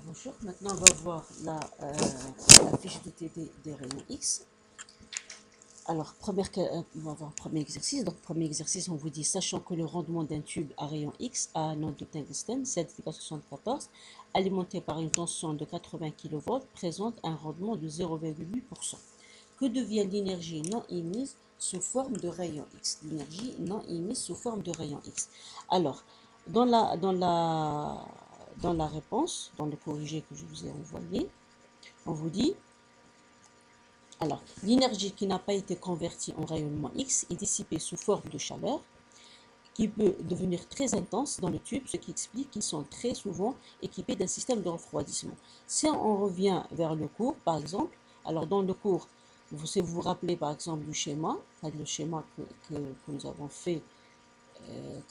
Bonjour, maintenant on va voir la fiche de TD des rayons X. Alors, on va voir le premier exercice. Donc, premier exercice, on vous dit, sachant que le rendement d'un tube à rayon X à anode de tungstène 7,74 alimenté par une tension de 80 kV présente un rendement de 0,8%. Que devient l'énergie non émise sous forme de rayon X? L'énergie non émise sous forme de rayon X. Alors, dans la réponse, dans le corrigé que je vous ai envoyé, on vous dit, alors, l'énergie qui n'a pas été convertie en rayonnement X est dissipée sous forme de chaleur qui peut devenir très intense dans le tube, ce qui explique qu'ils sont très souvent équipés d'un système de refroidissement. Si on revient vers le cours, par exemple, alors dans le cours, si vous vous rappelez par exemple du schéma, le schéma que nous avons fait,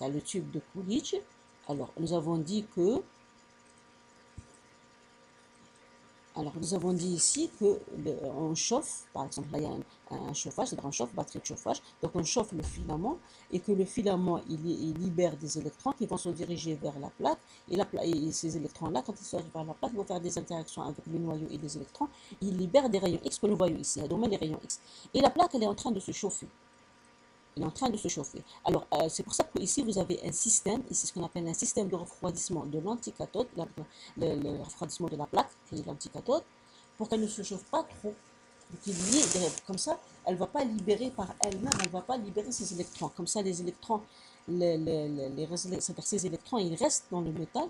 le tube de Coolidge, alors nous avons dit que Alors, nous avons dit ici qu'on chauffe, par exemple, là il y a un chauffage, c'est-à-dire on chauffe, batterie de chauffage, donc on chauffe le filament et que le filament, il libère des électrons qui vont se diriger vers la plaque et ces électrons-là, quand ils se dirigent vers la plaque, ils vont faire des interactions avec le noyau et les électrons, ils libèrent des rayons X que nous voyons ici, donc les rayons X. Et la plaque, elle est en train de se chauffer. Il est en train de se chauffer. Alors, c'est pour ça qu'ici, vous avez un système, ici ce qu'on appelle un système de refroidissement de l'anticathode, le refroidissement de la plaque, qui est l'anticathode, pour qu'elle ne se chauffe pas trop. Comme ça, elle ne va pas libérer par elle-même, elle ne va pas libérer ses électrons. Comme ça, les électrons, c'est-à-dire ces électrons, ils restent dans le métal.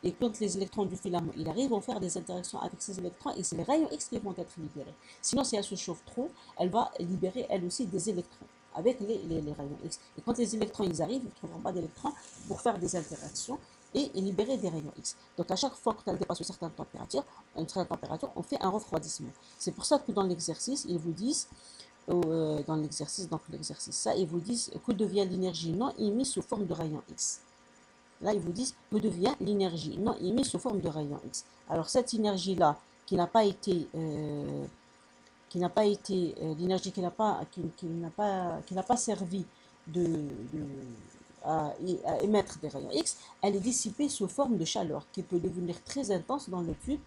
Et quand les électrons du filament ils arrivent, vont faire des interactions avec ces électrons et c'est les rayons X qui vont être libérés. Sinon, si elle se chauffe trop, elle va libérer elle aussi des électrons avec les rayons X. Et quand les électrons ils arrivent, ils ne trouveront pas d'électrons pour faire des interactions et libérer des rayons X. Donc à chaque fois que tu dépasse une certaine température, on fait un refroidissement. C'est pour ça que dans l'exercice, ils vous disent, dans l'exercice, donc l'exercice ça, ils vous disent que devient l'énergie non émise sous forme de rayons X. Là, ils vous disent que devient l'énergie non émise sous forme de rayons X. Alors cette énergie-là, qui n'a pas été l'énergie qui n'a pas servi de, à émettre des rayons X, elle est dissipée sous forme de chaleur qui peut devenir très intense dans le tube,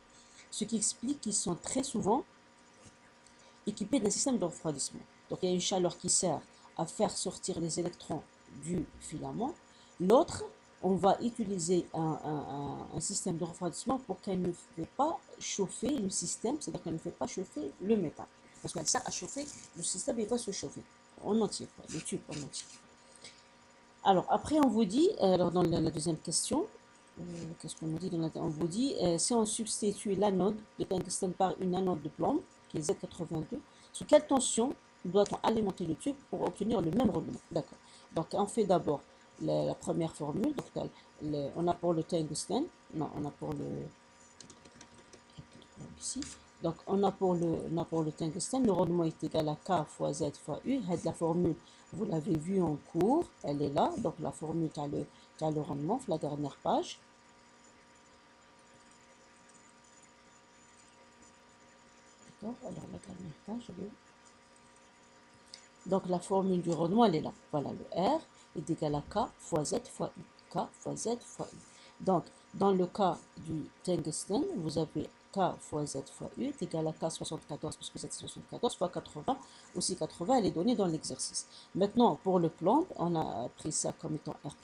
ce qui explique qu'ils sont très souvent équipés d'un système de refroidissement. Donc il y a une chaleur qui sert à faire sortir les électrons du filament. L'autre, on va utiliser un système de refroidissement pour qu'elle ne fait pas chauffer le système, c'est-à-dire qu'elle ne fait pas chauffer le métal. Parce qu'elle sert à chauffer, le système il va se chauffer en entier, le tube en entier. Alors après on vous dit, alors dans la deuxième question, qu'est-ce qu'on nous dit on vous dit, si on substitue l'anode de tungstène par une anode de plomb, qui est Z82, sous quelle tension doit-on alimenter le tube pour obtenir le même rendement? D'accord. Donc on fait d'abord la première formule. Donc, on a pour le tungstène, non, on a pour le ici. Donc on a pour le tungstène, le rendement est égal à K fois Z fois U. La formule, vous l'avez vue en cours, elle est là. Donc la formule qui a le rendement, la dernière page. D'accord, alors la dernière page, donc la formule du rendement, elle est là. Voilà, le R est égal à K fois Z fois U. K fois Z fois U. Donc, dans le cas du tungstène, vous avez K fois Z fois U est égal à K 74, parce que Z 74 fois 80. Aussi 80, elle est donnée dans l'exercice. Maintenant, pour le plomb, on a pris ça comme étant R'.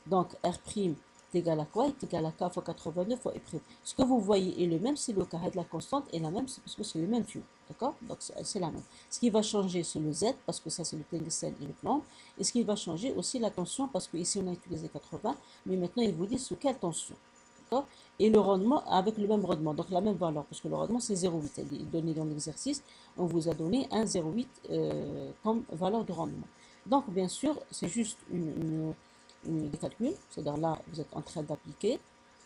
Donc, R' est égal à quoi? Est égal à K fois 82 fois U'. Ce que vous voyez est le même, c'est le carré de la constante est la même, parce que c'est le même tube. D'accord? Donc, c'est la même. Ce qui va changer, c'est le Z, parce que ça, c'est le tungstène et le plomb. Et ce qui va changer aussi, la tension, parce qu'ici, on a utilisé 80, mais maintenant, ils vous disent sous quelle tension. D'accord? Et le rendement, avec le même rendement, donc la même valeur, parce que le rendement, c'est 0,8. Elle est donnée dans l'exercice. On vous a donné un 0,8 comme valeur de rendement. Donc, bien sûr, c'est juste des calculs. C'est-à-dire là, vous êtes en train d'appliquer.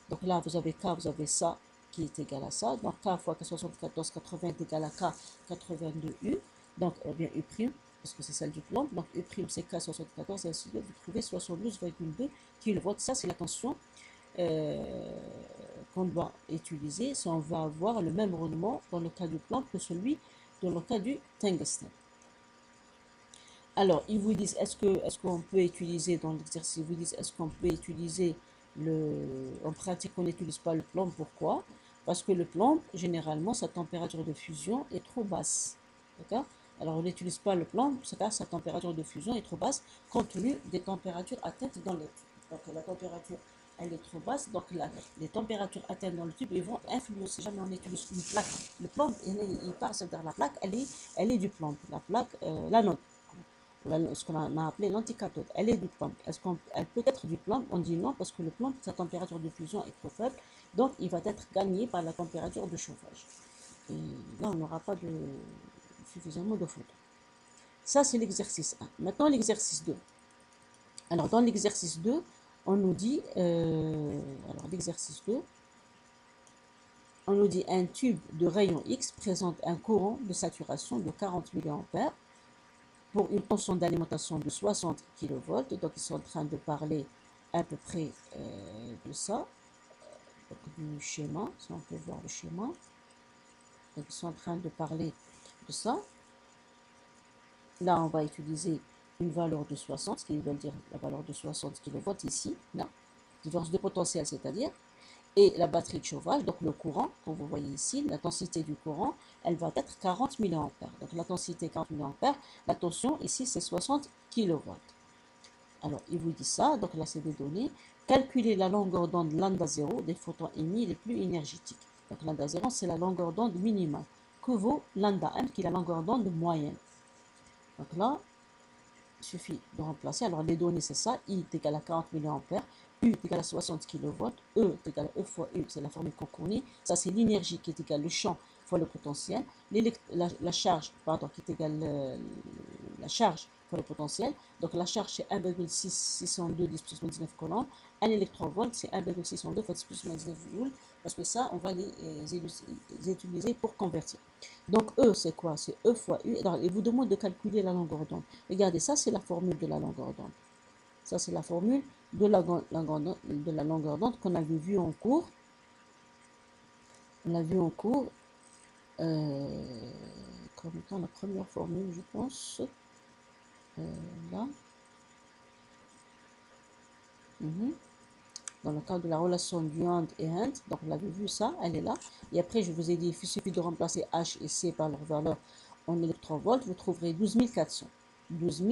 Donc là, vous avez K, vous avez ça qui est égal à ça. Donc K fois 74, 80 est égal à K 82U. Donc, bien U', parce que c'est celle du plomb. Donc U' c'est K 74, et ainsi de suite. Vous trouvez 72,2 kV. Ça, c'est la tension qu'on doit utiliser si on va avoir le même rendement dans le cas du plomb que celui dans le cas du tungstène. Alors, ils vous disent, est-ce qu'on peut utiliser dans l'exercice, ils vous disent, est-ce qu'on peut utiliser En pratique, on n'utilise pas le plomb. Pourquoi? Parce que le plomb, généralement, sa température de fusion est trop basse. D'accord? Alors, on n'utilise pas le plomb, car sa température de fusion est trop basse, compte tenu des températures atteintes dans le tube. Donc, la température, elle est trop basse. Donc, les températures atteintes dans le tube, ils vont influencer. Si jamais on utilise une plaque, le plomb, il part, c'est-à-dire la plaque, elle est du plomb. La plaque, l'anode, ce qu'on a appelé l'anticathode, elle est du plomb. Est-ce qu'elle peut être du plomb? On dit non, parce que le plomb, sa température de fusion est trop faible, donc il va être gagné par la température de chauffage. Et là, on n'aura pas suffisamment de photons. Ça, c'est l'exercice 1. Maintenant, l'exercice 2. Alors, dans l'exercice 2, on nous dit, alors l'exercice 2, on nous dit un tube de rayon X présente un courant de saturation de 40 mA pour une tension d'alimentation de 60 kV. Donc, ils sont en train de parler à peu près de ça, donc, du schéma, si on peut voir le schéma. Donc, ils sont en train de parler de ça. Là, on va utiliser une valeur de 60, ce qui veut dire la valeur de 60 kV ici, là, différence de potentiel, c'est-à-dire, et la batterie de chauffage, donc le courant, comme vous voyez ici, l'intensité du courant, elle va être 40 mA. Donc l'intensité 40 mA, la tension ici c'est 60 kV. Alors il vous dit ça, donc là c'est des données. Calculez la longueur d'onde lambda 0 des photons émis les plus énergétiques. Donc lambda 0 c'est la longueur d'onde minimale. Que vaut lambda m qui est la longueur d'onde moyenne? Donc là, il suffit de remplacer. Alors les données c'est ça, I est égal à 40 mA, U est égal à 60 kV, E est égal à E fois U, c'est la formule qu'on connaît. Ça c'est l'énergie qui est égale le champ fois le potentiel. La charge, pardon, qui est égale la charge fois le potentiel. Donc la charge c'est 1,602 10 plus 19 coulombs. Un électronvolt c'est 1,602 fois 10 plus 19 joules. Parce que ça, on va les utiliser pour convertir. Donc E c'est quoi? C'est E fois U. Alors, il vous demande de calculer la longueur d'onde. Regardez, ça c'est la formule de la longueur d'onde. Ça c'est la formule de la longueur d'onde qu'on avait vu en cours. On l'a vu en cours comme étant la première formule, je pense. Là. Dans le cas de la relation Bond et Hunt, donc on avait vu ça, elle est là. Et après, je vous ai dit, il suffit de remplacer H et C par leur valeur en électronvolts, vous trouverez 12 400. 12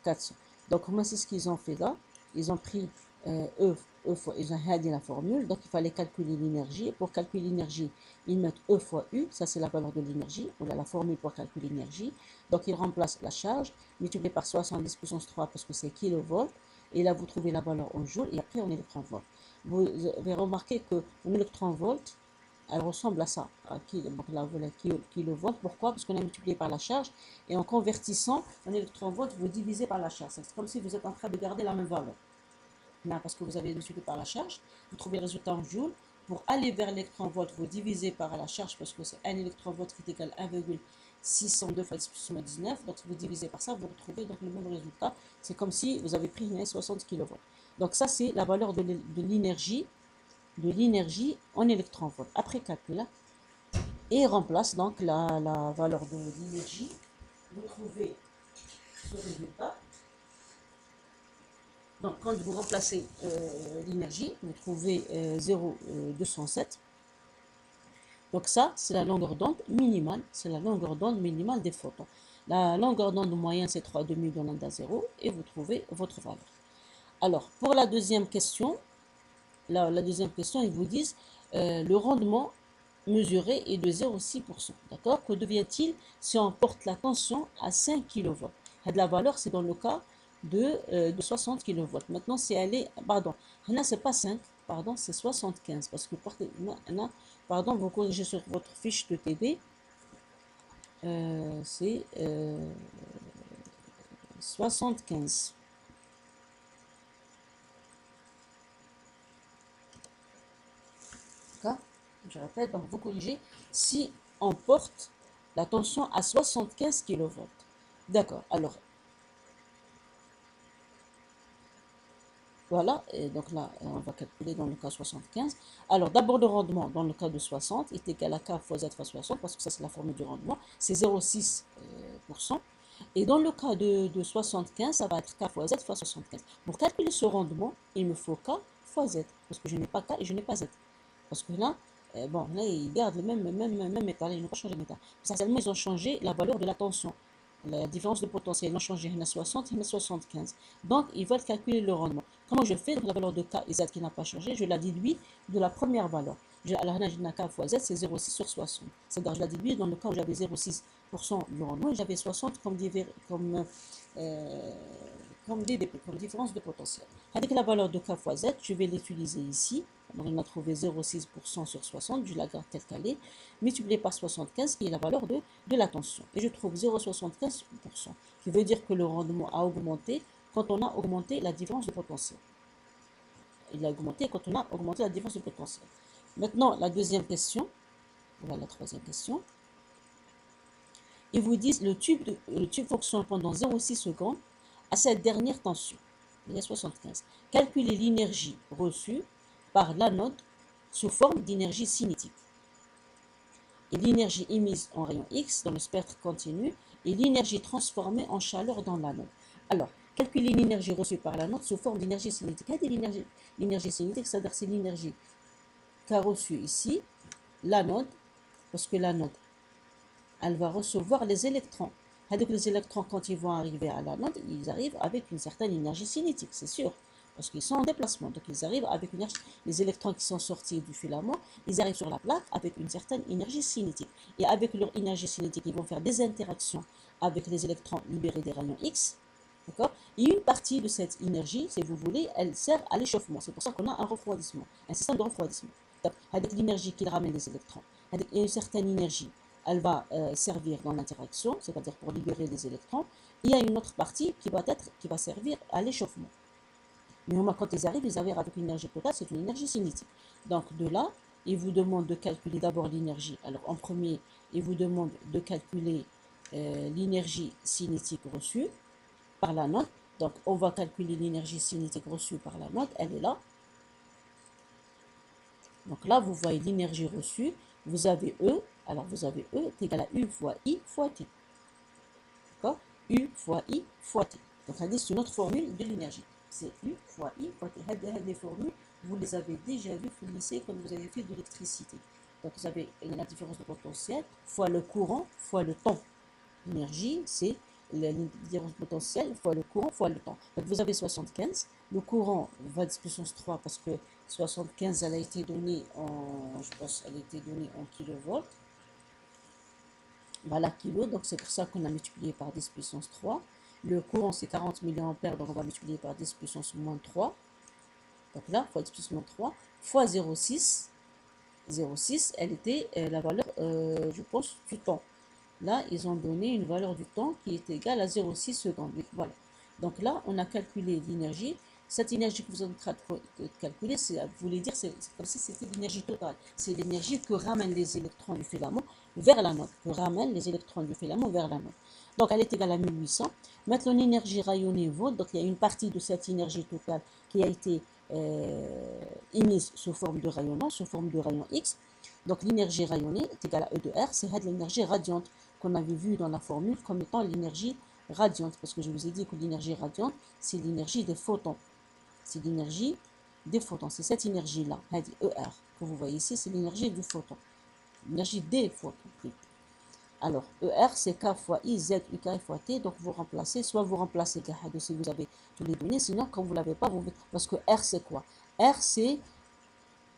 400. Donc, moi, c'est ce qu'ils ont fait là. Ils ont pris ils ont addé la formule, donc il fallait calculer l'énergie. Pour calculer l'énergie, ils mettent E fois U, ça c'est la valeur de l'énergie, ou la formule pour calculer l'énergie. Donc, ils remplacent la charge, multiplié par 70 puissance 3 parce que c'est kilovolts. Et là, vous trouvez la valeur en joules et après en électronvolts. Vous avez remarqué que mon électronvolt, elle ressemble à ça, donc la kilovolt. Pourquoi? Parce qu'on a multiplié par la charge et en convertissant en électronvolt, vous divisez par la charge. C'est comme si vous êtes en train de garder la même valeur. Là, parce que vous avez multiplié par la charge, vous trouvez le résultat en joules. Pour aller vers l'électronvolt, vous divisez par la charge parce que c'est un électronvolt qui est égal à 1,602 fois 10 puissance 19. Donc vous divisez par ça, vous retrouvez donc le même résultat. C'est comme si vous avez pris 60 kV. Donc ça, c'est la valeur de l'énergie en électronvolts. Après calcul, et remplace donc la valeur de l'énergie. Vous trouvez ce résultat. Donc quand vous remplacez l'énergie, vous trouvez 0,207. Donc ça, c'est la longueur d'onde minimale. C'est la longueur d'onde minimale des photons. La longueur d'onde moyenne, c'est 3,5 de lambda 0. Et vous trouvez votre valeur. Alors, pour la deuxième question, la deuxième question, ils vous disent le rendement mesuré est de 0,6%. D'accord? Que devient-il si on porte la tension à 5 kV? La valeur, c'est dans le cas de 60 kV. Maintenant, si elle est, pardon, là, c'est pas 5, pardon, c'est 75. Parce que, pardon, vous corrigez sur votre fiche de TD, c'est 75. Je répète, donc vous corrigez si on porte la tension à 75 kV. D'accord, alors, voilà, et donc là, on va calculer dans le cas 75. Alors, d'abord, le rendement dans le cas de 60 est égal à K fois Z fois 60, parce que ça, c'est la formule du rendement, c'est 0,6%. Et dans le cas de 75, ça va être K fois Z fois 75. Pour calculer ce rendement, il me faut K fois Z, parce que je n'ai pas K et je n'ai pas Z. Parce que là, bon, là, ils gardent le même métal, ils n'ont pas changé de métal. Essentiellement, ils ont changé la valeur de la tension. La différence de potentiel, ils ont changé, il y en a 60, il y en a 75. Donc, ils veulent calculer le rendement. Comment je fais? Donc, la valeur de K et Z qui n'a pas changé, je la déduis de la première valeur. Alors, là, je n'ai K fois Z, c'est 0,6 sur 60. C'est-à-dire, je la déduis dans le cas où j'avais 0,6% du rendement et j'avais 60 euh, comme différence de potentiel. Avec la valeur de K fois Z, je vais l'utiliser ici. Donc, on a trouvé 0,6% sur 60, je la garde telle qu'elle est, multiplié par 75, qui est la valeur de la tension. Et je trouve 0,75%, qui veut dire que le rendement a augmenté quand on a augmenté la différence de potentiel. Il a augmenté quand on a augmenté la différence de potentiel. Maintenant, la deuxième question, voilà la troisième question. Ils vous disent le tube fonctionne pendant 0,6 secondes à cette dernière tension, il y a 75. Calculez l'énergie reçue par l'anode sous forme d'énergie cinétique et l'énergie émise en rayon X dans le spectre continu et l'énergie transformée en chaleur dans l'anode. Alors, calculer l'énergie reçue par l'anode sous forme d'énergie cinétique. L'énergie cinétique, c'est-à-dire c'est l'énergie qu'a reçue ici l'anode, parce que l'anode, elle va recevoir les électrons. Donc les électrons, quand ils vont arriver à l'anode, ils arrivent avec une certaine énergie cinétique, c'est sûr, parce qu'ils sont en déplacement. Donc ils arrivent avec une énergie. Les électrons qui sont sortis du filament, ils arrivent sur la plaque avec une certaine énergie cinétique. Et avec leur énergie cinétique, ils vont faire des interactions avec les électrons libérés des rayons X. D'accord? Et une partie de cette énergie, si vous voulez, elle sert à l'échauffement. C'est pour ça qu'on a un refroidissement, un système de refroidissement. Donc, avec l'énergie qui ramène les électrons, avec une certaine énergie, elle va servir dans l'interaction, c'est-à-dire pour libérer les électrons. Il y a une autre partie qui va servir à l'échauffement. Mais quand ils arrivent avec une énergie totale, c'est une énergie cinétique. Donc de là, il vous demande de calculer d'abord l'énergie. Alors en premier, il vous demande de calculer l'énergie cinétique reçue par la note. Donc on va calculer l'énergie cinétique reçue par la note, elle est là. Donc là, vous voyez l'énergie reçue, vous avez E, alors vous avez E est égal à U fois I fois T. D'accord? U fois I fois T. Donc c'est une autre formule de l'énergie. C'est U fois I fois T. Les formules, vous les avez déjà vues au lycée quand vous avez fait de l'électricité. Donc vous avez la différence de potentiel fois le courant fois le temps. L'énergie, c'est la différence potentielle fois le courant fois le temps. Donc vous avez 75. Le courant va à 10 puissance 3 parce que 75, elle a été donnée en, je pense, elle a été donnée en kilovolts. Voilà, kilo, donc c'est pour ça qu'on a multiplié par 10 puissance 3. Le courant, c'est 40 milliampères, donc on va multiplier par 10 puissance moins 3. Donc là, fois 10 puissance moins 3, fois 0,6. 0,6, elle était la valeur, je pense, du temps. Là, ils ont donné une valeur du temps qui est égale à 0,6 secondes. Voilà. Donc là, on a calculé l'énergie. Cette énergie que vous êtes en train de calculer, vous voulez dire, c'est comme si c'était l'énergie totale. C'est l'énergie que ramènent les électrons du filament vers la note. Que ramènent les électrons du filament vers la note. Donc elle est égale à 1800. Maintenant, l'énergie rayonnée vaut. Donc il y a une partie de cette énergie totale qui a été émise sous forme de rayonnement, sous forme de rayon X. Donc l'énergie rayonnée est égale à E de R. C'est l'énergie radiante qu'on avait vu dans la formule comme étant l'énergie radiante. Parce que je vous ai dit que l'énergie radiante, c'est l'énergie des photons. C'est l'énergie des photons. C'est cette énergie-là, ER, que vous voyez ici, c'est l'énergie du photon. L'énergie des photons. Alors, ER, c'est K fois I, Z, UK fois T. Donc, vous remplacez, soit vous remplacez K si vous avez tous les données. Sinon, quand vous ne l'avez pas, vous... Parce que R, c'est quoi? R, c'est...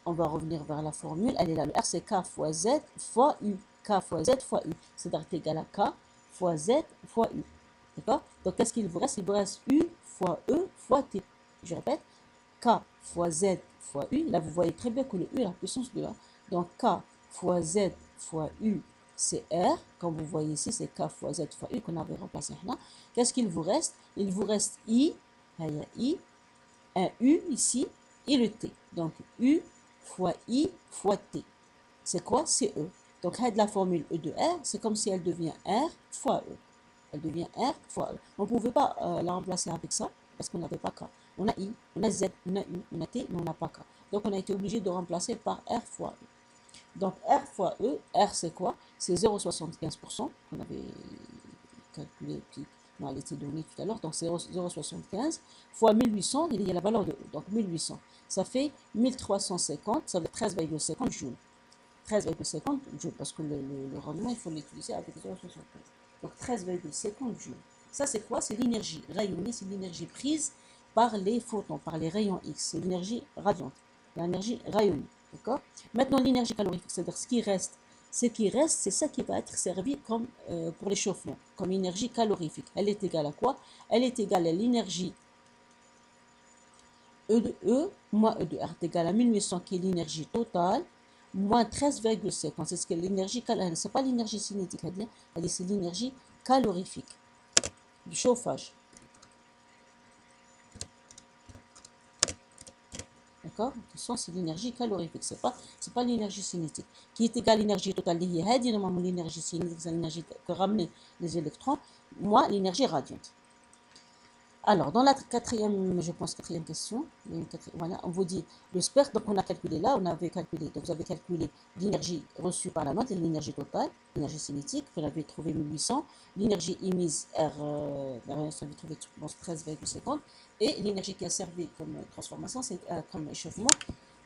On va revenir vers la formule. Elle est là. Le R, c'est K fois Z fois U. K fois Z fois U. C'est-à-dire égal à K fois Z fois U. D'accord? Donc, qu'est-ce qu'il vous reste? Il vous reste U fois E fois T. Je répète. K fois Z fois U. Là, vous voyez très bien que le U est la puissance de 1. Donc, K fois Z fois U, c'est R. Comme vous voyez ici, c'est K fois Z fois U qu'on avait remplacé là. Qu'est-ce qu'il vous reste? Il vous reste I. Il y a I. Un U ici et le T. Donc, U fois I fois T. C'est quoi? C'est E. Donc, la formule E de R, c'est comme si elle devient R fois E. Elle devient R fois E. On ne pouvait pas la remplacer avec ça parce qu'on n'avait pas K. On a I, on a Z, on a U, on a T, mais on n'a pas K. Donc, on a été obligé de remplacer par R fois E. Donc, R fois E, R c'est quoi? C'est 0,75% qu'on avait calculé. elle était donnée tout à l'heure, donc c'est 0,75 fois 1800, il y a la valeur de E, donc 1800. Ça fait 1350, ça fait 13,50 joules. 13,50 joules, parce que le rendement, il faut l'utiliser avec 0,75. Donc 13,50 joules. Ça, c'est quoi? C'est l'énergie rayonnée, c'est l'énergie prise par les photons, par les rayons X. C'est l'énergie radiante, l'énergie rayonnée. D'accord? Maintenant, l'énergie calorifique, c'est-à-dire ce qui reste, c'est ça qui va être servi comme, pour l'échauffement, comme énergie calorifique. Elle est égale à quoi? Elle est égale à l'énergie E de E moins E de R est égal à 1800 qui est l'énergie totale moins 13,50. C'est ce que l'énergie calorifique. C'est pas l'énergie cinétique, c'est l'énergie calorifique du chauffage. D'accord? Attention, c'est l'énergie calorifique, c'est pas l'énergie cinétique. Qui est égale à l'énergie totale liée à l'énergie cinétique, c'est l'énergie que ramenent les électrons, moins l'énergie radiante. Alors, dans la quatrième, je pense, quatrième question, voilà, on vous dit le spectre, donc on a calculé là, on avait calculé, donc vous avez calculé l'énergie reçue par la note, l'énergie totale, l'énergie cinétique, vous avez trouvé 1800, l'énergie émise R, vous avez trouvé 13,50, et l'énergie qui a servi comme transformation, c'est comme échauffement,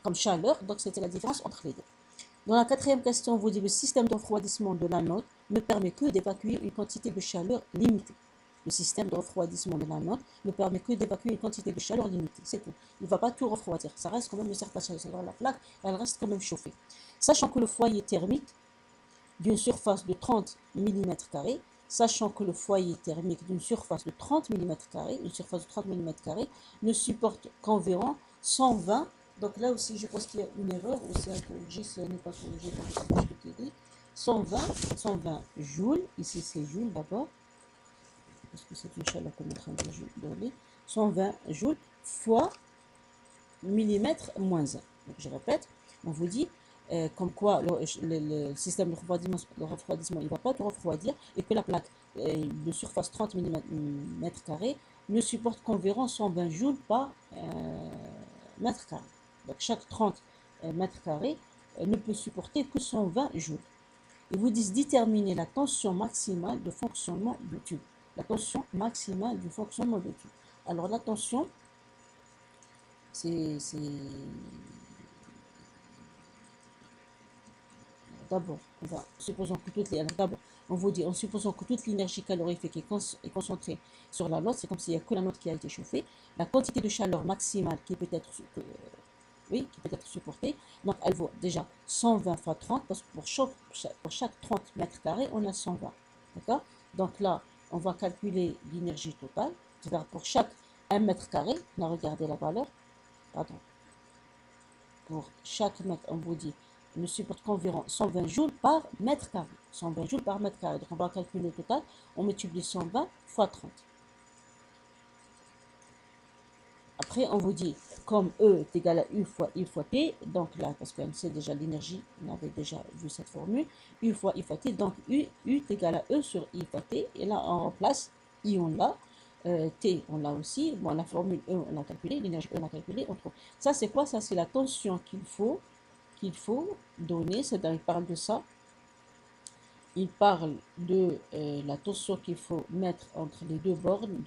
comme chaleur, donc c'était la différence entre les deux. Dans la quatrième question, on vous dit le système de refroidissement de la note ne permet que d'évacuer une quantité de chaleur limitée. Le système de refroidissement de la note ne permet que d'évacuer une quantité de chaleur limitée. C'est tout. Il ne va pas tout refroidir. Ça reste quand même une certaine chaleur. La plaque, elle reste quand même chauffée. Sachant que le foyer thermique d'une surface de 30 mm², sachant que le foyer thermique d'une surface de 30 mm², une surface de 30 mm², ne supporte qu'environ 120. Donc là aussi, je pense qu'il y a une erreur, ou c'est un corrigé, ce n'est pas corrigé comme je t'ai dit. 120 joules, ici c'est joules d'abord, parce que c'est une chaleur qu'on est en train de donner, 120 joules fois millimètre moins 1. Donc je répète, on vous dit comme quoi le système de refroidissement il ne va pas tout refroidir et que la plaque de surface 30 mm² ne supporte qu'environ 120 joules par mètre carré. Donc chaque 30 mètres carrés ne peut supporter que 120 joules. Ils vous disent déterminer la tension maximale de fonctionnement du tube. La tension maximale du fonctionnement du tube. Alors la tension, c'est d'abord, on vous dit, en supposant que toute l'énergie calorifique est concentrée sur la note, c'est comme s'il n'y a que la note qui a été chauffée, la quantité de chaleur maximale qui peut être, supportée, donc elle vaut déjà 120 fois 30, parce que pour chaque 30 mètres carrés, on a 120. D'accord? Donc là, on va calculer l'énergie totale, c'est-à-dire pour chaque 1 mètre carré, on a regardé la valeur, pardon, pour chaque mètre, on vous dit, ne supporte qu'environ 120 joules par mètre carré. 120 joules par mètre carré. Donc on va calculer le total. On multiplie 120 fois 30. Après, on vous dit, comme E est égal à U fois I fois T, donc là, parce qu'on sait déjà l'énergie, on avait déjà vu cette formule, U fois I fois T, donc U est égal à E sur I fois T, et là, on remplace I, on l'a, T, on l'a aussi, bon, la formule E, on l'a calculée, l'énergie E, on l'a calculée, on trouve. Ça, c'est quoi? Ça, c'est la tension qu'il faut donner, c'est-à-dire il parle de ça, il parle de la tension qu'il faut mettre entre les deux bornes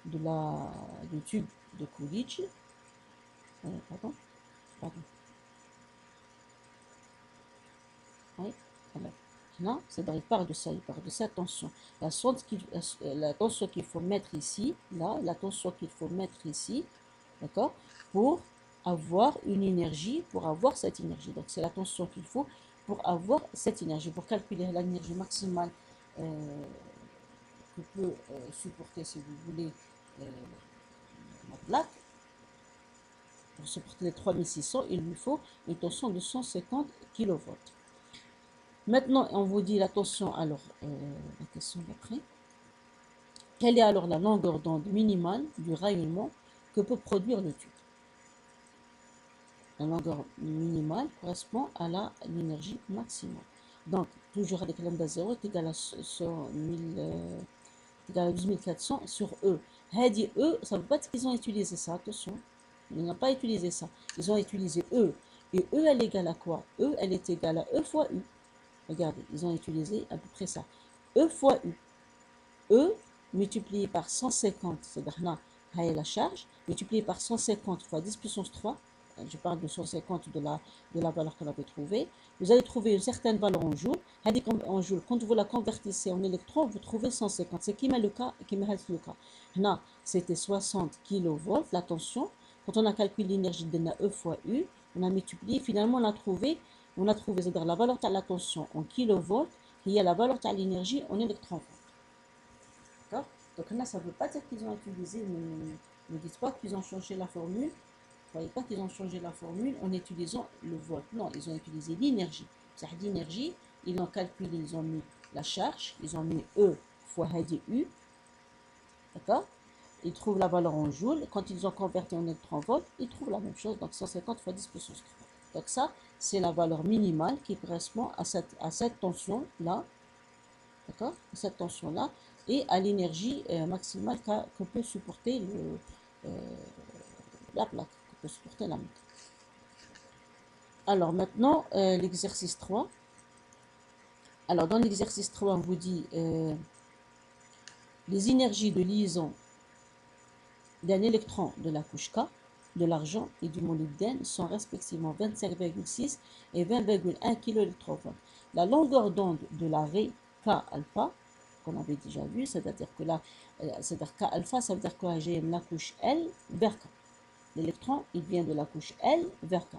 du tube de Coolidge. Pardon, pardon. Oui, alors, non, c'est-à-dire il parle de ça, il parle de cette tension. La tension qu'il faut mettre ici, là, la tension qu'il faut mettre ici, d'accord, pour avoir une énergie, pour avoir cette énergie. Donc c'est la tension qu'il faut pour avoir cette énergie, pour calculer l'énergie maximale que peut supporter, si vous voulez, la plaque. Pour supporter les 3600, il lui faut une tension de 150 kV. Maintenant, on vous dit la tension, alors, la question d'après. Quelle est alors la longueur d'onde minimale du rayonnement que peut produire le tube? La longueur minimale correspond à l'énergie maximale. Donc, toujours avec lambda 0 est égal à 12400 sur E. Hadi E, ça ne veut pas dire qu'ils ont utilisé ça, attention. Ils n'ont pas utilisé ça. Ils ont utilisé E. Et E, elle est égale à quoi? E, elle est égale à E fois U. Regardez, ils ont utilisé à peu près ça. E fois U. E multiplié par 150, c'est-à-dire la charge, multiplié par 150 fois 10 puissance 3, je parle de 150 de la valeur qu'on avait trouvée, vous allez trouver une certaine valeur en joules. En joules, quand vous la convertissez en électrons, vous trouvez 150. C'est qui met le cas, qui met le cas. Là, c'était 60 kV, la tension. Quand on a calculé l'énergie de E fois U, on a multiplié, finalement on a trouvé c'est-à-dire la valeur de la tension en kilovolts, qui est la valeur de l'énergie en électrons. D'accord. Donc là, ça ne veut pas dire qu'ils ont utilisé, ne dites pas qu'ils ont changé la formule. Ne croyez pas qu'ils ont changé la formule en utilisant le volt. Non, ils ont utilisé l'énergie. C'est-à-dire l'énergie, ils ont calculé, ils ont mis la charge, ils ont mis E fois U. D'accord. Ils trouvent la valeur en joules. Quand ils ont converti en électron-volt, ils trouvent la même chose, donc 150 fois 10 puissance 3. Donc ça, c'est la valeur minimale qui correspond à cette tension-là, d'accord, cette tension-là, et à l'énergie maximale que peut supporter la plaque, que peut supporter la montre. Alors maintenant, l'exercice 3. Alors dans l'exercice 3, on vous dit les énergies de liaison d'un électron de la couche K, de l'argent et du molybdène sont respectivement 25,6 et 20,1 kV. La longueur d'onde de l'arrêt K alpha, qu'on avait déjà vu, c'est-à-dire que là, c'est-à-dire K alpha, ça veut dire que j'ai la couche L vers K. L'électron, il vient de la couche L vers K.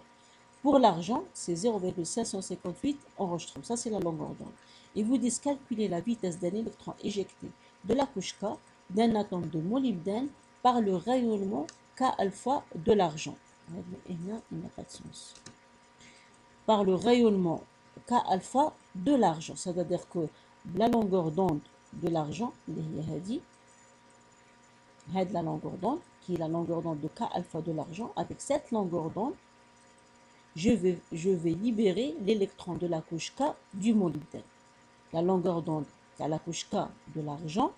Pour l'argent, c'est 0,558 angstrom. Ça, c'est la longueur d'onde. Ils vous disent calculer la vitesse d'un électron éjecté de la couche K d'un atome de molybdène par le rayonnement K alpha de l'argent. Il n'a pas de sens. Par le rayonnement K alpha de l'argent. C'est-à-dire que la longueur d'onde de l'argent, la longueur d'onde, qui est la longueur d'onde de K alpha de l'argent, avec cette longueur d'onde, je vais libérer l'électron de la couche K du molybdène. La longueur d'onde à la couche K de l'argent,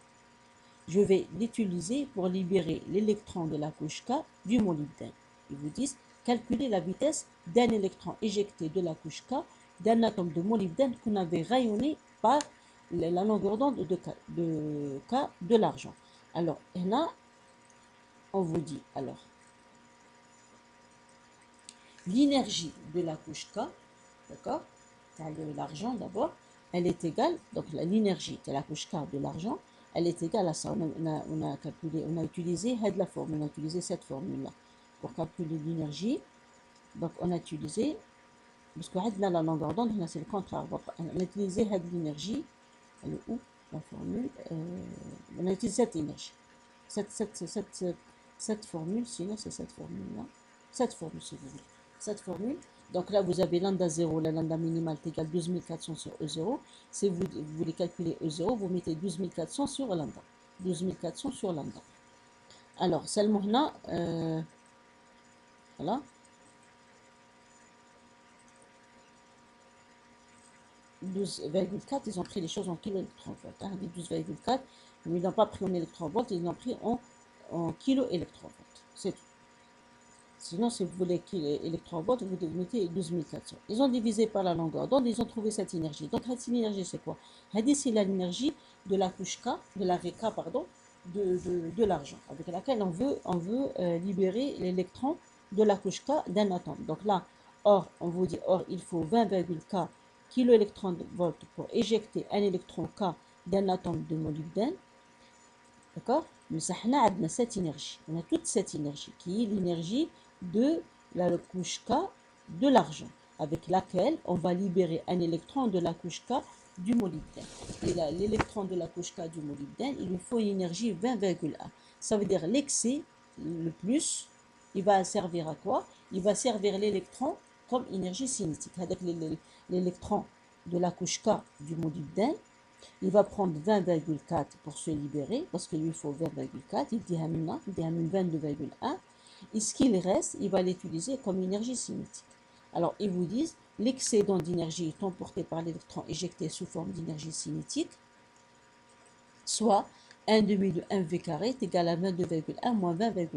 je vais l'utiliser pour libérer l'électron de la couche K du molybdène. Ils vous disent, calculer la vitesse d'un électron éjecté de la couche K d'un atome de molybdène qu'on avait rayonné par la longueur d'onde de K de l'argent. Alors, là, on vous dit, alors, l'énergie de la couche K, d'accord, l'argent d'abord, elle est égale, donc l'énergie de la couche K de l'argent, elle est égale à ça. On a utilisé la formule, on a utilisé cette formule-là pour calculer l'énergie. Donc on a utilisé, parce que la longueur d'onde, c'est le contraire. On a utilisé l'énergie, elle est où la formule, on a utilisé cette énergie. Cette formule, sinon c'est cette formule-là. Cette formule, si vous voulez. Cette formule. Donc là, vous avez lambda 0, la lambda minimale est égale 12400 sur E0. Si vous voulez calculer E0, vous mettez 12400 sur lambda. 12400 sur lambda. Alors, seulement là, voilà. 12,4, ils ont pris les choses en kilo-électron-volt. Hein, 12,4, mais ils n'ont pas pris en électron-volt, ils l'ont pris en kilo-électron-volt. C'est tout. Sinon, si vous voulez électron-volt, vous mettez 12400. Ils ont divisé par la longueur d'onde, ils ont trouvé cette énergie. Donc, cette énergie, c'est quoi? C'est l'énergie de la couche K, de l'arrêt K, pardon, de l'argent, avec laquelle on veut libérer l'électron de la couche K d'un atome. Donc là, on vous dit, il faut 20,K kilo-électron-volt pour éjecter un électron K d'un atome de molybdène. D'accord? Mais ça, on a cette énergie. On a toute cette énergie qui est l'énergie de la couche K de l'argent, avec laquelle on va libérer un électron de la couche K du molybdène. Et là, l'électron de la couche K du molybdène, il lui faut une énergie 20,1. Ça veut dire l'excès, le plus, il va servir à quoi? Il va servir l'électron comme énergie cinétique. Avec l'électron de la couche K du molybdène, il va prendre 20,4 pour se libérer, parce qu'il lui faut 20,4, il dit 22,1. Et ce qu'il reste, il va l'utiliser comme énergie cinétique. Alors, ils vous disent, l'excédent d'énergie est emporté par l'électron éjecté sous forme d'énergie cinétique, soit 1 demi de 1V carré est égal à 22,1 moins 20,1.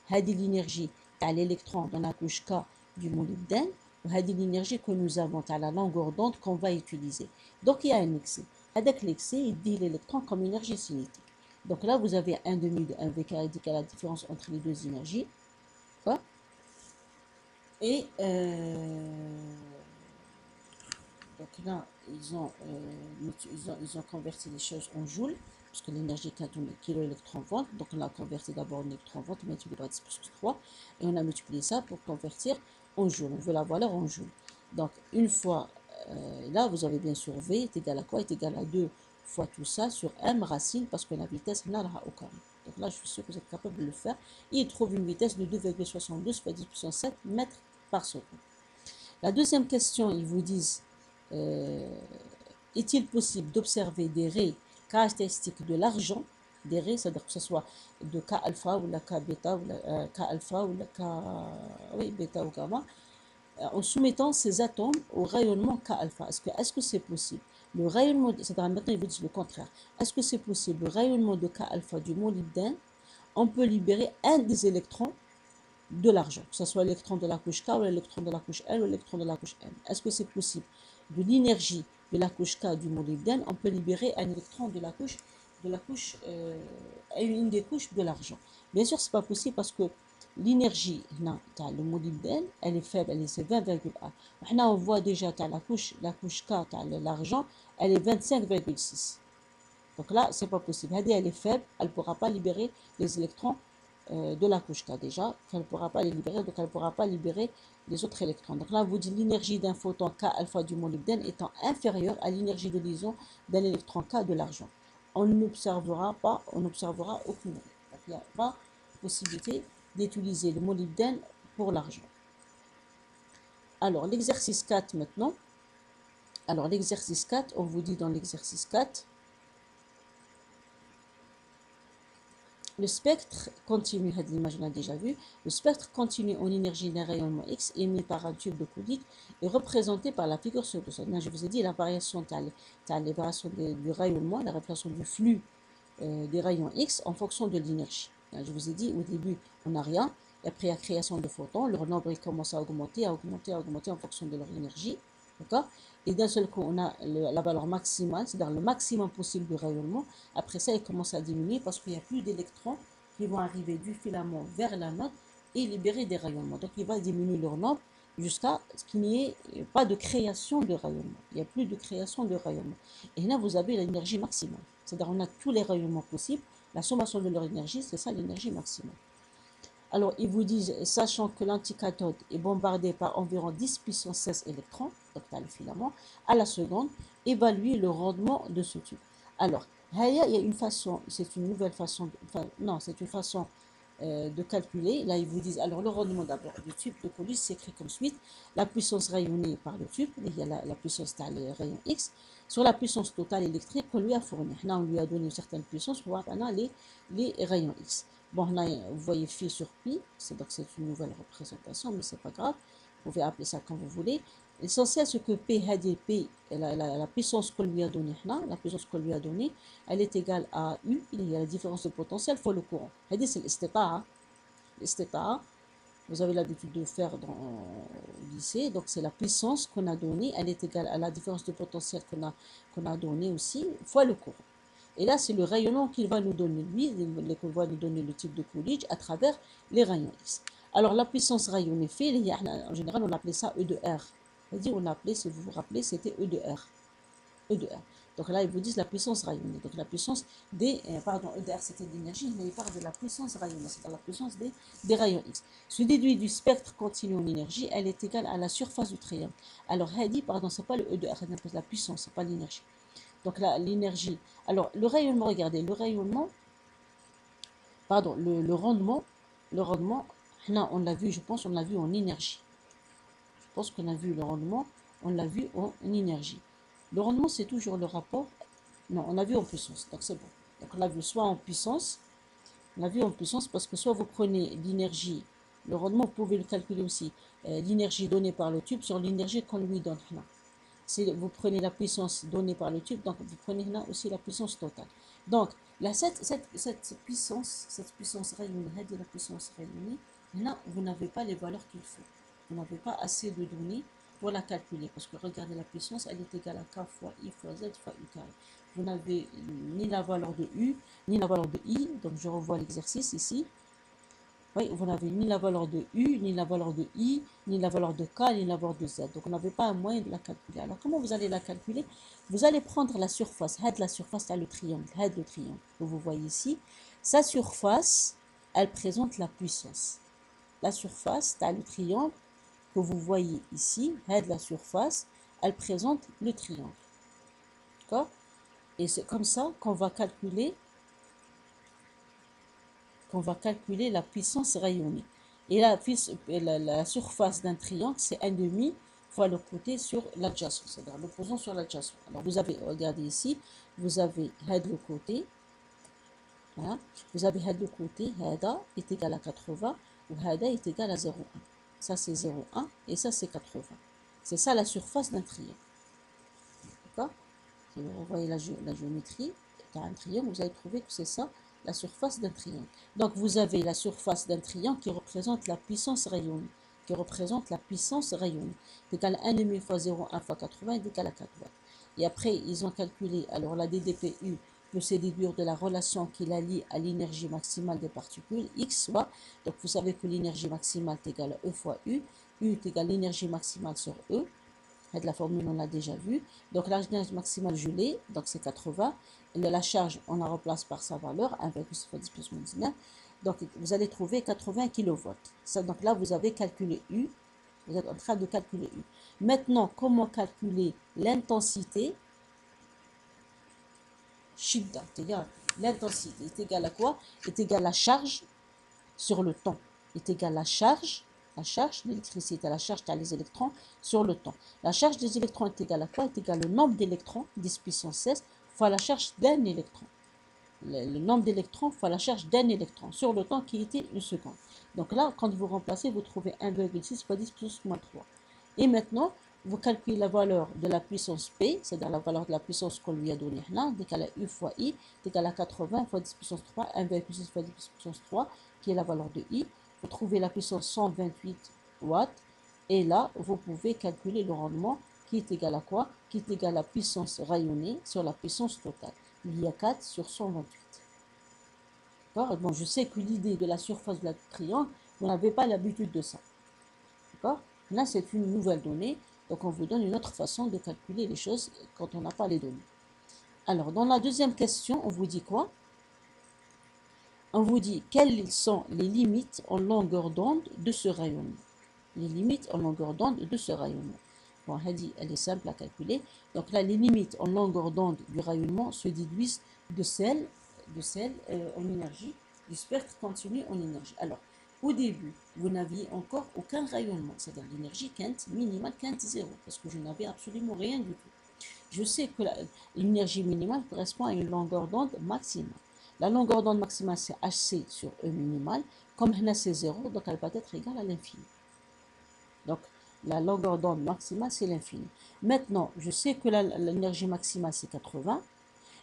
C'est l'énergie à l'électron dans la couche K du molybdène, c'est l'énergie que nous avons à la longueur d'onde qu'on va utiliser. Donc, il y a un excès. Avec l'excès, il dit l'électron comme énergie cinétique. Donc là, vous avez un demi de 1 V carré égale la différence entre les deux énergies. D'accord? Et donc là, ils ont converti les choses en joules, parce que l'énergie est un kilo-électron-volt. Donc on a converti d'abord en électron-volt, on a multiplié par 10 puissance 3, et on a multiplié ça pour convertir en joules. On veut la valeur en joules. Donc une fois là, vous avez bien sûr V est égal à quoi? Est égal à 2 fois tout ça sur M racine, parce que la vitesse n'a au carré. Donc là, je suis sûr que vous êtes capable de le faire. Il trouve une vitesse de 2,72 fois 10 puissance 7 mètres par seconde. La deuxième question, ils vous disent, est-il possible d'observer des raies caractéristiques de l'argent, des raies, c'est-à-dire que ce soit de K alpha ou la K bêta, ou la K alpha ou la K oui, bêta ou gamma, en soumettant ces atomes au rayonnement K alpha. Est-ce que c'est possible? Le rayonnement, c'est-à-dire maintenant ils vous disent le contraire. Est-ce que c'est possible? Le rayonnement de K alpha du molybdène, on peut libérer un des électrons de l'argent, que ce soit l'électron de la couche K ou l'électron de la couche L ou l'électron de la couche M. Est-ce que c'est possible? De l'énergie de la couche K du molybdène, on peut libérer un électron une des couches de l'argent. Bien sûr, c'est pas possible parce que l'énergie, le molybdène, elle est faible, elle est 20,1. Maintenant, on voit déjà la couche K, l'argent, elle est 25,6. Donc là, c'est pas possible. Elle est faible, elle ne pourra pas libérer les électrons de la couche K déjà, qu'elle ne pourra pas les libérer, donc elle ne pourra pas libérer les autres électrons. Donc là, on vous dit l'énergie d'un photon K alpha du molybdène étant inférieure à l'énergie de liaison d'un électron K de l'argent. On n'observera aucune règle. Donc il n'y a pas possibilité d'utiliser le molybdène pour l'argent. Alors, l'exercice 4 maintenant. Alors, l'exercice 4, on vous dit dans l'exercice 4, le spectre continu, l'image on a déjà vu, le spectre continu en énergie d'un rayonnement X émis par un tube de Coulomb est représenté par la figure ci-dessous. Je vous ai dit la variation, les variations du rayonnement, la variation du flux des rayons X en fonction de l'énergie. Je vous ai dit au début, on n'a rien, et après la création de photons, leur nombre commence à augmenter en fonction de leur énergie. D'accord? Et d'un seul coup, on a la valeur maximale, c'est-à-dire le maximum possible de rayonnement. Après ça, il commence à diminuer parce qu'il n'y a plus d'électrons qui vont arriver du filament vers la note et libérer des rayonnements. Donc, il va diminuer leur nombre jusqu'à ce qu'il n'y ait pas de création de rayonnement. Il n'y a plus de création de rayonnement. Et là, vous avez l'énergie maximale. C'est-à-dire on a tous les rayonnements possibles. La sommation de leur énergie, c'est ça l'énergie maximale. Alors, ils vous disent, sachant que l'anticathode est bombardé par environ 10 puissance 16 électrons, donc dans le filament, à la seconde, évaluer le rendement de ce tube. Alors, il y a une façon, c'est une nouvelle façon, c'est une façon de calculer. Là, ils vous disent, alors le rendement d'abord du tube de Coulomb s'écrit comme suite, la puissance rayonnée par le tube, il y a la puissance dans les rayons X, sur la puissance totale électrique qu'on lui a fournie. Là, on lui a donné une certaine puissance pour voir les rayons X. Bon, là, vous voyez phi sur pi, donc c'est une nouvelle représentation, mais c'est pas grave. Vous pouvez appeler ça comme vous voulez. L'essentiel, c'est que P, P, la puissance qu'on lui a donnée, la puissance qu'on lui a donnée, elle est égale à U, il y a la différence de potentiel fois le courant. C'est l'esthéta. L'esthéta, vous avez l'habitude de faire au lycée, donc c'est la puissance qu'on a donnée, elle est égale à la différence de potentiel qu'on a donnée aussi, fois le courant. Et là, c'est le rayonnement qu'il va nous donner, lui, il va nous donner le type de Coolidge à travers les rayons X. Alors, la puissance rayonnée fait, en général, on appelait ça E de R. C'est-à-dire, on appelait, si vous vous rappelez, c'était E de R. E de R. Donc là, ils vous disent la puissance rayonnée. Donc la puissance E de R, c'était l'énergie, mais il parle de la puissance rayonnée, c'est-à-dire la puissance des rayons X. Ce déduit du spectre continu en énergie, elle est égale à la surface du triangle. Alors, Hadi, pardon, c'est pas le E de R, c'est la puissance, c'est pas l'énergie. Donc là, l'énergie. Alors, le rayonnement, regardez, le rayonnement, pardon, le rendement, là, on l'a vu, je pense, on l'a vu en énergie. Je pense qu'on a vu le rendement, on l'a vu en énergie. Le rendement, c'est toujours le rapport. Non, on a vu en puissance, donc c'est bon. Donc on l'a vu soit en puissance, on l'a vu en puissance parce que soit vous prenez l'énergie, le rendement, vous pouvez le calculer aussi, l'énergie donnée par le tube sur l'énergie qu'on lui donne là. Si vous prenez la puissance donnée par le tube, donc vous prenez là aussi la puissance totale. Donc, là, cette puissance rayonnée, la puissance rayonnée, là, vous n'avez pas les valeurs qu'il faut. Vous n'avez pas assez de données pour la calculer. Parce que regardez, la puissance, elle est égale à K fois I fois Z fois U carré. Vous n'avez ni la valeur de U, ni la valeur de I. Donc, je revois l'exercice ici. Oui, vous n'avez ni la valeur de U, ni la valeur de I, ni la valeur de K, ni la valeur de Z. Donc, on n'avait pas un moyen de la calculer. Alors, comment vous allez la calculer? Vous allez prendre la surface. Had la surface, là, le triangle. Had le triangle que vous voyez ici. Sa surface, elle présente la puissance. La surface, le triangle que vous voyez ici, had la surface, elle présente le triangle. D'accord? Et c'est comme ça qu'on va calculer la puissance rayonnée. Et la surface d'un triangle, c'est 1,5 fois le côté sur l'adjacent, c'est-à-dire l'opposant sur l'adjacent. Alors vous avez, regardez ici, vous avez had le côté, voilà. Vous avez had le côté, hada est égal à 80, ou hada est égal à 0,1. Ça c'est 0,1 et ça c'est 80. C'est ça la surface d'un triangle. D'accord? Si vous revoyez la géométrie d'un triangle, vous allez trouver que c'est ça la surface d'un triangle. Donc vous avez la surface d'un triangle qui représente la puissance rayonnée. Qui représente la puissance rayonnée. C'est égal à 1,5 fois 0,1 fois 80 est égal à 4 watts. Et après, ils ont calculé, alors la DDPU peut se déduire de la relation qui la lie à l'énergie maximale des particules, X soit, donc vous savez que l'énergie maximale est égale à E fois U, U est égal à l'énergie maximale sur E, de la formule, on l'a déjà vu. Donc, la charge maximale gelée, donc c'est 80. Et la charge, on la remplace par sa valeur, 1,6 fois 10 plus moins 19. Donc, vous allez trouver 80 kV. Ça, donc là, vous avez calculé U. Vous êtes en train de calculer U. Maintenant, comment calculer l'intensité? Shidda, l'intensité est égale à quoi? Est égale à la charge sur le temps. Est égale à la charge de l'électricité, la charge des électrons sur le temps. La charge des électrons est égale à quoi? Est égale au nombre d'électrons, 10 puissance 16, fois la charge d'un électron. Le nombre d'électrons fois la charge d'un électron sur le temps qui était une seconde. Donc là, quand vous remplacez, vous trouvez 1,6 fois 10 plus moins 3. Et maintenant, vous calculez la valeur de la puissance P, c'est-à-dire la valeur de la puissance qu'on lui a donnée là, égal à U fois I, égal à 80 fois 10 puissance 3, 1,6 fois 10 puissance 3, qui est la valeur de I. Vous trouvez la puissance 128 watts. Et là, vous pouvez calculer le rendement qui est égal à quoi? Qui est égal à la puissance rayonnée sur la puissance totale. Il y a 4 sur 128. D'accord? Bon, je sais que l'idée de la surface de la triangle, vous n'avez pas l'habitude de ça. D'accord? Là, c'est une nouvelle donnée. Donc, on vous donne une autre façon de calculer les choses quand on n'a pas les données. Alors, dans la deuxième question, on vous dit quoi? On vous dit quelles sont les limites en longueur d'onde de ce rayonnement. Les limites en longueur d'onde de ce rayonnement. Bon, elle est simple à calculer. Donc là, les limites en longueur d'onde du rayonnement se déduisent de celles en énergie, du spectre continu en énergie. Alors, au début, vous n'aviez encore aucun rayonnement, c'est-à-dire l'énergie quinte minimale, quinte zéro, parce que je n'avais absolument rien du tout. Je sais que l'énergie minimale correspond à une longueur d'onde maximale. La longueur d'onde maximale, c'est Hc sur E minimal. Comme là, c'est 0, donc elle va être égale à l'infini. Donc, la longueur d'onde maximale, c'est l'infini. Maintenant, je sais que l'énergie maximale, c'est 80,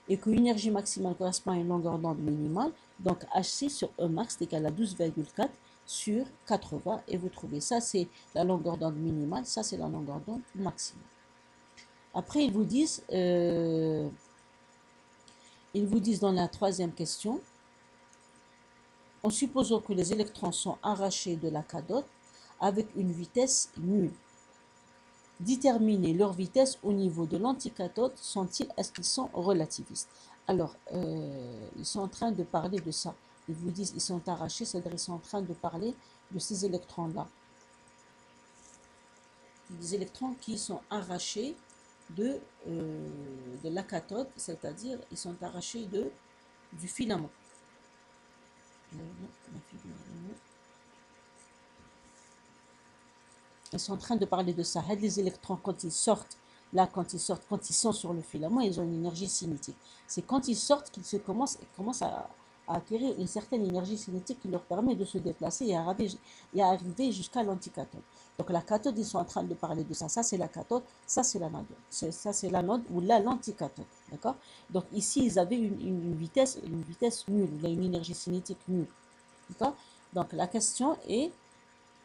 et que l'énergie maximale correspond à une longueur d'onde minimale. Donc, Hc sur E max est égal à 12,4 sur 80. Et vous trouvez ça, c'est la longueur d'onde minimale, ça, c'est la longueur d'onde maximale. Après, ils vous disent dans la troisième question, en supposant que les électrons sont arrachés de la cathode avec une vitesse nulle, déterminer leur vitesse au niveau de l'anticathode, est-ce qu'ils sont relativistes? Alors, ils sont en train de parler de ça. Ils vous disent ils sont arrachés, c'est-à-dire ils sont en train de parler de ces électrons-là. Des électrons qui sont arrachés de la cathode, c'est-à-dire ils sont arrachés du filament. Ils sont en train de parler de ça. Les électrons, quand ils sortent, quand ils sont sur le filament, ils ont une énergie cinétique. C'est quand ils sortent qu'ils commencent à acquérir une certaine énergie cinétique qui leur permet de se déplacer et à arriver jusqu'à l'anticathode. Donc la cathode, ils sont en train de parler de ça. Ça, c'est la cathode, ça, c'est l'anode. Ça, c'est l'anode ou l'anticathode. D'accord? Donc ici, ils avaient une vitesse nulle. Il y a une énergie cinétique nulle. D'accord? Donc la question est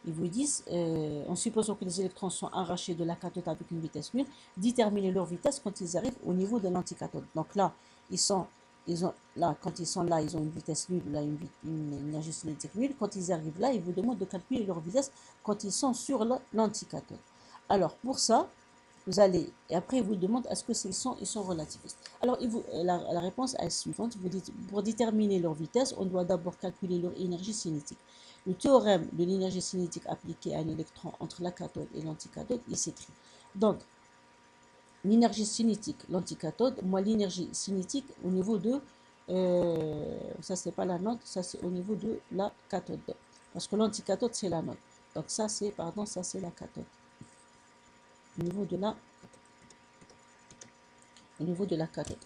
Ils vous disent, en supposant que les électrons sont arrachés de la cathode avec une vitesse nulle, déterminez leur vitesse quand ils arrivent au niveau de l'anticathode. Donc là, quand ils sont là, ils ont une vitesse nulle, là, une énergie cinétique nulle. Quand ils arrivent là, ils vous demandent de calculer leur vitesse quand ils sont sur l'anticathode. Alors, pour ça, vous allez, et après, il vous demande est-ce que ils sont relativistes. Alors, la réponse est suivante. Vous dites, pour déterminer leur vitesse, on doit d'abord calculer leur énergie cinétique. Le théorème de l'énergie cinétique appliquée à un électron entre la cathode et l'anticathode, il s'écrit. Donc, l'énergie cinétique, l'anticathode, moi, l'énergie cinétique au niveau de, ça c'est pas la note, ça c'est au niveau de la cathode. Parce que l'anticathode, c'est la note. Donc, ça c'est, pardon, ça c'est la cathode. Au niveau de la au niveau de la cathode.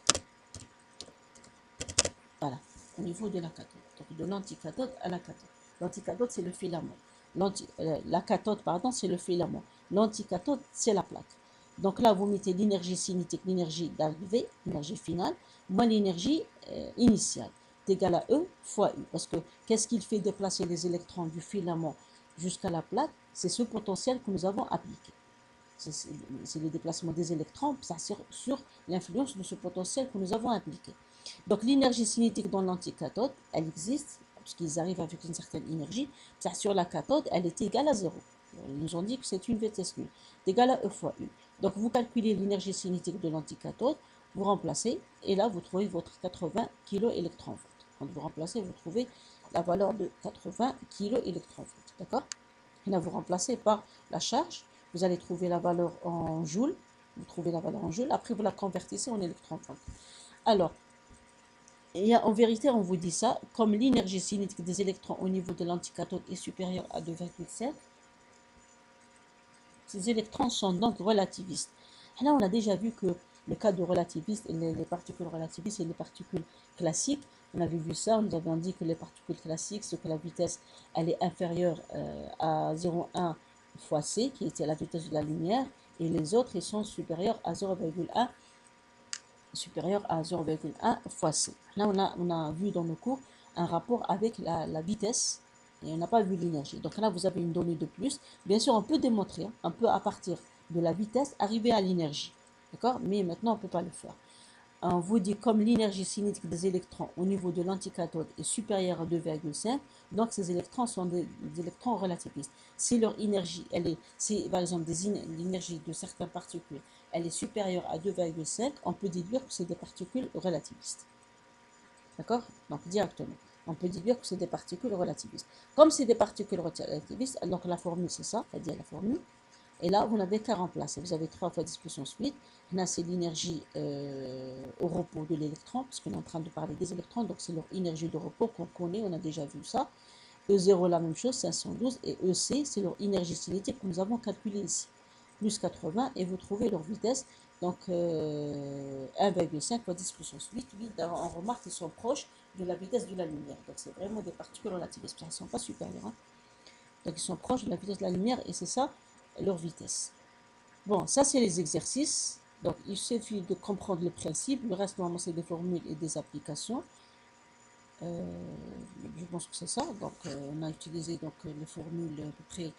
Voilà, au niveau de la cathode. Donc de l'anticathode à la cathode. L'anticathode, c'est le filament. La cathode, pardon, c'est le filament. L'anticathode, c'est la plaque. Donc là, vous mettez l'énergie cinétique, l'énergie d'arrivée, l'énergie finale, moins l'énergie initiale. C'est égal à E fois U. Parce que qu'est-ce qu'il fait déplacer les électrons du filament jusqu'à la plaque? C'est ce potentiel que nous avons appliqué. C'est le déplacement des électrons, ça sur l'influence de ce potentiel que nous avons appliqué. Donc l'énergie cinétique dans l'anticathode, elle existe, puisqu'ils arrivent avec une certaine énergie. Ça, sur la cathode, elle est égale à 0. Ils nous ont dit que c'est une vitesse nulle. C'est égal à E fois U. Donc vous calculez l'énergie cinétique de l'anticathode, vous remplacez, et là vous trouvez votre 80 kV. Quand vous remplacez, vous trouvez la valeur de 80 kV. D'accord? Et là vous remplacez par la charge. Vous allez trouver la valeur en joules. Vous trouvez la valeur en joules. Après, vous la convertissez en électron-volt. Alors, en vérité, on vous dit ça, comme l'énergie cinétique des électrons au niveau de l'anticathode est supérieure à 2,7, ces électrons sont donc relativistes. Et là, on a déjà vu que le cas de relativiste, les particules relativistes et les particules classiques, on avait vu ça, nous avons dit que les particules classiques, c'est que la vitesse, elle est inférieure à 0,1 fois c, qui était la vitesse de la lumière, et les autres, ils sont supérieurs à 0,1 fois c. Là, on a vu dans le cours un rapport avec la vitesse et on n'a pas vu l'énergie. Donc là, vous avez une donnée de plus. Bien sûr, on peut démontrer, on peut à partir de la vitesse arriver à l'énergie. D'accord? Mais maintenant, on ne peut pas le faire. On vous dit comme l'énergie cinétique des électrons au niveau de l'anticathode est supérieure à 2,5, donc ces électrons sont des électrons relativistes. Si leur énergie, si par exemple l'énergie de certaines particules, elle est supérieure à 2,5, on peut déduire que c'est des particules relativistes. D'accord? Donc directement. On peut déduire que c'est des particules relativistes. Comme c'est des particules relativistes, donc la formule c'est ça, c'est-à-dire la formule. Et là, vous n'avez qu'à remplacer. Vous avez 3 fois 10 puissance 8. Là, c'est l'énergie au repos de l'électron, parce qu'on est en train de parler des électrons, donc c'est leur énergie de repos qu'on connaît, on a déjà vu ça. E0, la même chose, 512. Et EC, c'est leur énergie cinétique que nous avons calculée ici. Plus 80, et vous trouvez leur vitesse. Donc 1,5 fois 10 puissance 8. On remarque qu'ils sont proches de la vitesse de la lumière. Donc c'est vraiment des particules relativistes. Ils ne sont pas supérieurs. Hein. Donc ils sont proches de la vitesse de la lumière, et c'est ça leur vitesse. Bon, ça c'est les exercices. Donc il suffit de comprendre le principe. Le reste, normalement, c'est des formules et des applications. Je pense que c'est ça. Donc on a utilisé donc, les formules à peu près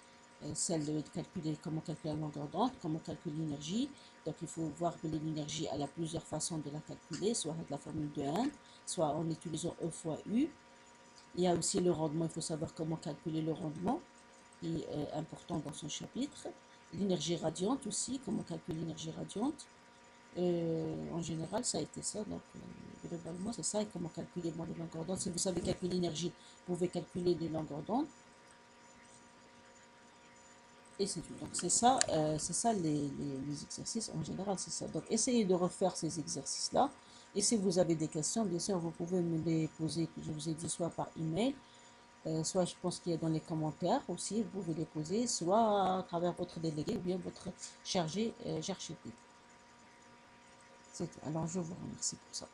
celle de calculer comment calculer la longueur d'onde, comment calculer l'énergie. Donc il faut voir que l'énergie, elle a plusieurs façons de la calculer, soit avec la formule de 1, soit en utilisant E fois U. Il y a aussi le rendement, il faut savoir comment calculer le rendement, qui est important dans son chapitre. L'énergie radiante aussi, comment calculer l'énergie radiante. En général, ça a été ça. Donc, globalement, c'est ça. Et comment calculer les longueurs d'onde. Si vous savez calculer l'énergie, vous pouvez calculer les longueurs d'onde. Et c'est tout. Donc, c'est ça les exercices. En général, c'est ça. Donc, essayez de refaire ces exercices-là. Et si vous avez des questions, bien sûr, vous pouvez me les poser, je vous ai dit, soit par email, soit je pense qu'il y a dans les commentaires aussi, vous pouvez les poser, soit à travers votre délégué ou bien votre chargé d'architecte. C'est tout. Alors je vous remercie pour ça.